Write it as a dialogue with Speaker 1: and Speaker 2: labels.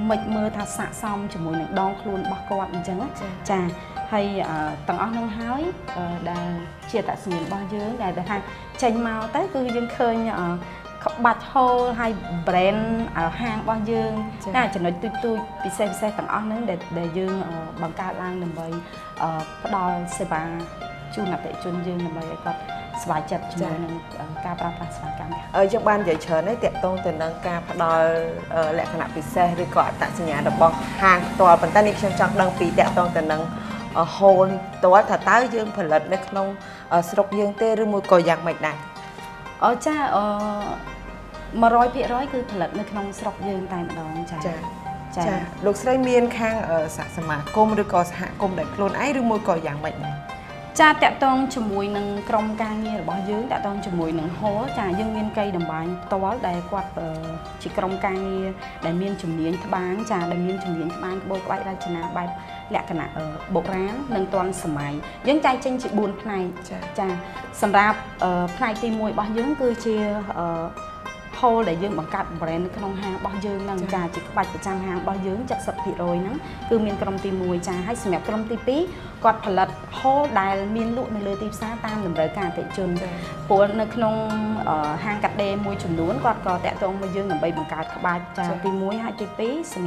Speaker 1: មិនមើលថាស័កសមជាមួយនឹងដងខ្លួនរបស់គាត់អញ្ចឹងចាហើយទាំងអស់នឹងហើយដែលជាតសញ្ញាណរបស់យើងដែលថាចេញមកទៅគឺយើងឃើញក្បាច់ហូលហើយ brand ហាងរបស់យើងណាចំណុចទូចពិសេសទាំងអស់ហ្នឹងដែលយើងបង្កើតឡើងដើម្បីផ្ដល់សេវាជូនអតិថិជនយើងដើម្បីឲ្យគាត់ស្វាយចិត្តជាមួយនឹងការប្រើប្រាស់សេវាកម្ម
Speaker 2: យើងបាននិយាយច្រើនហើយតាក់ទងទៅនឹងការផ្ដល់លក្ខណៈពិសេសឬក៏អត្តសញ្ញាណរបស់ហាងផ្ទាល់ប៉ុន្តែនេះខ្ញុំចង់ដឹងពីតាក់ទងទៅនឹងហូលនេះផ្ទាល់ថាតើយើងផលិតនៅក្នុងស្រុកយើងទេឬមួយក៏យ៉ាងម៉េចដែរ
Speaker 1: ចា100%គឺផលិតនៅក្នុងស្រុកយើងតែម្ដងចា
Speaker 2: លោកស្រីមានខាងសមាគមឬក៏សហគមន៍ដែលខ្លួនឯងឬមួយក៏យ៉ាងម៉េចដែរ
Speaker 1: ចាតកតងជាមួយនឹងក្រុមការងាររបស់យើងតកតងជាមួយនឹងហូលចាយើងមានកៃតម្បាញផ្ទាល់ដែលគាត់ជាក្រុមការងារដែលមានជំនាញត្បាញចាដែលមានជំនាញត្បាញក្បូរក្បាច់រចនាបែបលក្ខណៈបុរាណនិងទាន់សម័យយើងចែកចេញជា4ផ្នែកចាសម្រាប់ផ្នែកទី1របស់យើងគឺជាហូលដែលយើងបង្កើត brand នៅក្នុងហាងរបស់យើងហ្នឹងចាជាក្បាច់ប្រចាំហាងរបស់យើង 70% ហ្នឹងគឺមានក្រុមទី1ចាហើយសម្រាប់ក្រុមទី2គាត់ផលិតហូលដែលមានលក់នៅលើទីផ្សារតាមតម្រូវការអតិថិជនព្រោះនៅក្នុងហាងកាត់ដេរមួយចំនួនគាត់ក៏តាក់ទងមកយើងដើម្បីបង្កើតក្បាច់ចាទី1ហើយទី2សម្រាប់